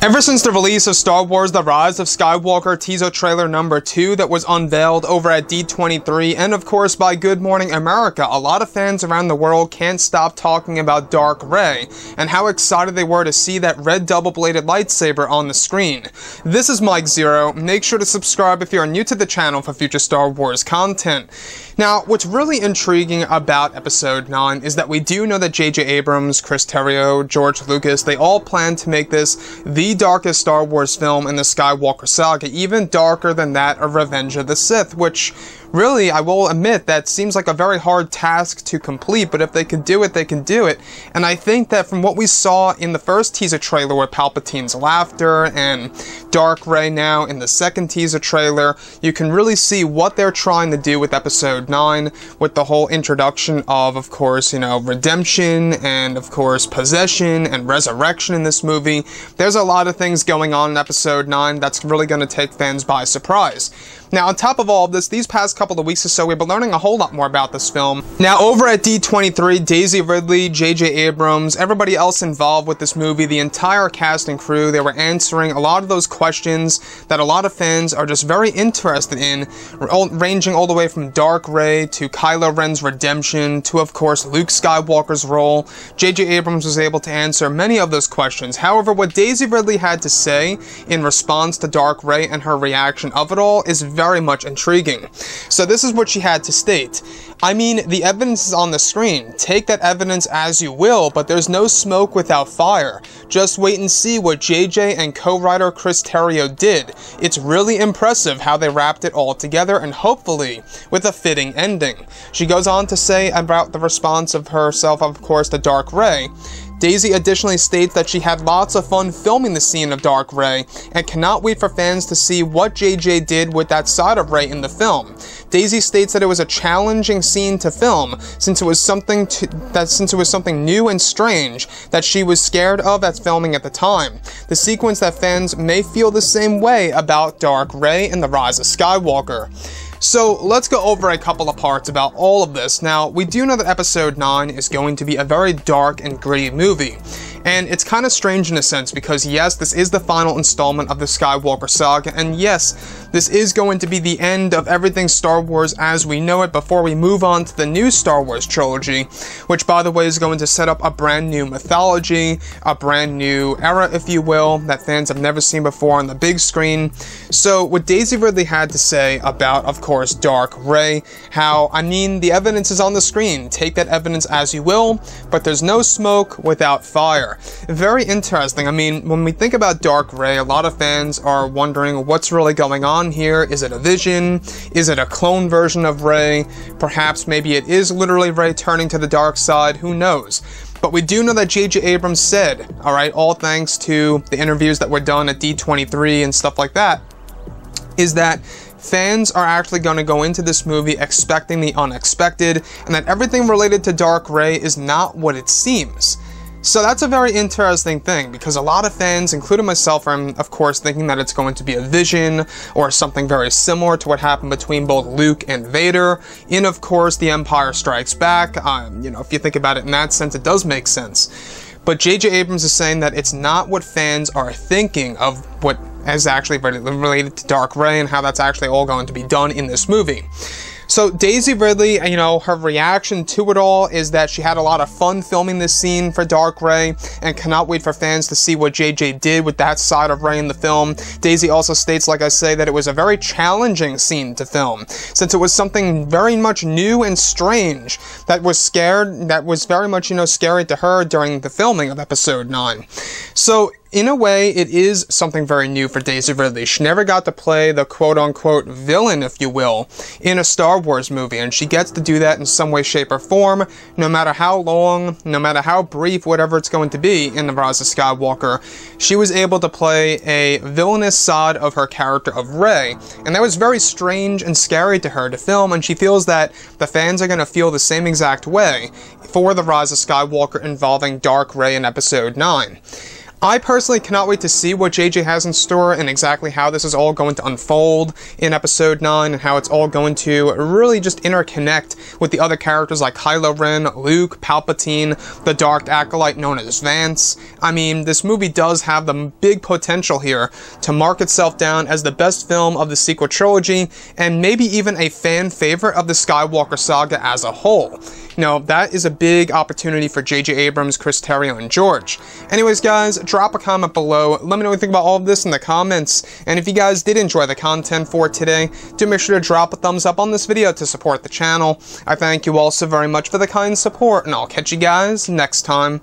Ever since the release of Star Wars The Rise of Skywalker teaser trailer number 2 that was unveiled over at D23 and of course by Good Morning America, a lot of fans around the world can't stop talking about Dark Rey and how excited they were to see that red double-bladed lightsaber on the screen. This is Mike Zero. Make sure to subscribe if you're new to the channel for future Star Wars content. Now, what's really intriguing about Episode 9 is that we do know that J.J. Abrams, Chris Terrio, George Lucas, they all plan to make this the darkest Star Wars film in the Skywalker saga, even darker than that of Revenge of the Sith, which really, I will admit, that seems like a very hard task to complete, but if they can do it, they can do it. And I think that from what we saw in the first teaser trailer with Palpatine's laughter and Dark Rey now in the second teaser trailer, you can really see what they're trying to do with Episode 9, with the whole introduction of course, redemption and, of course, possession and resurrection in this movie. There's a lot of things going on in Episode 9 that's really going to take fans by surprise. Now, on top of all of this, these past couple of weeks or so, we've been learning a whole lot more about this film. Now, over at D23, Daisy Ridley, J.J. Abrams, everybody else involved with this movie, the entire cast and crew, they were answering a lot of those questions that a lot of fans are just very interested in, ranging all the way from Dark Rey to Kylo Ren's redemption to, of course, Luke Skywalker's role. J.J. Abrams was able to answer many of those questions. However, what Daisy Ridley had to say in response to Dark Rey and her reaction of it all is very much intriguing. So this is what she had to state. I mean, the evidence is on the screen. Take that evidence as you will, but there's no smoke without fire. Just wait and see what JJ and co-writer Chris Terrio did. It's really impressive how they wrapped it all together and hopefully with a fitting ending. She goes on to say about the response of herself, of course, to Dark Rey. Daisy additionally states that she had lots of fun filming the scene of Dark Rey and cannot wait for fans to see what JJ did with that side of Rey in the film. Daisy states that it was a challenging scene to film since it was something new and strange that she was scared of at filming at the time. The sequence that fans may feel the same way about Dark Rey and The Rise of Skywalker. So let's go over a couple of parts about all of this. Now, we do know that Episode 9 is going to be a very dark and gritty movie. And it's kind of strange in a sense because yes, this is the final installment of the Skywalker saga, and yes, this is going to be the end of everything Star Wars as we know it before we move on to the new Star Wars trilogy, which by the way is going to set up a brand new mythology, a brand new era, if you will, that fans have never seen before on the big screen. So what Daisy Ridley had to say about, of course, Dark Rey, how, I mean, the evidence is on the screen. Take that evidence as you will, but there's no smoke without fire. Very interesting. I mean, when we think about Dark Rey, a lot of fans are wondering what's really going on here. Is it a vision? Is it a clone version of Rey? Perhaps maybe it is literally Rey turning to the dark side. Who knows? But we do know that J.J. Abrams said, alright, all thanks to the interviews that were done at D23 and stuff like that, is that fans are actually going to go into this movie expecting the unexpected, and that everything related to Dark Rey is not what it seems. So that's a very interesting thing, because a lot of fans, including myself, are of course thinking that it's going to be a vision, or something very similar to what happened between both Luke and Vader, in of course The Empire Strikes Back. If you think about it in that sense, it does make sense. But J.J. Abrams is saying that it's not what fans are thinking of what is actually related to Dark Rey and how that's actually all going to be done in this movie. So Daisy Ridley, her reaction to it all is that she had a lot of fun filming this scene for Dark Rey and cannot wait for fans to see what JJ did with that side of Rey in the film. Daisy also states, like I say, that it was a very challenging scene to film since it was something very much new and strange that was very much, scary to her during the filming of Episode 9. So in a way, it is something very new for Daisy Ridley. She never got to play the quote-unquote villain, if you will, in a Star Wars movie, and she gets to do that in some way, shape, or form, no matter how long, no matter how brief, whatever it's going to be in The Rise of Skywalker. She was able to play a villainous side of her character of Rey, and that was very strange and scary to her to film, and she feels that the fans are going to feel the same exact way for The Rise of Skywalker involving Dark Rey in Episode 9. I personally cannot wait to see what JJ has in store and exactly how this is all going to unfold in Episode 9 and how it's all going to really just interconnect with the other characters like Kylo Ren, Luke, Palpatine, the Dark Acolyte known as Vance. I mean, this movie does have the big potential here to mark itself down as the best film of the sequel trilogy and maybe even a fan favorite of the Skywalker saga as a whole. You know, that is a big opportunity for J.J. Abrams, Chris Terrio, and George. Anyways, guys, drop a comment below. Let me know what you think about all of this in the comments. And if you guys did enjoy the content for today, do make sure to drop a thumbs up on this video to support the channel. I thank you all so very much for the kind support, and I'll catch you guys next time.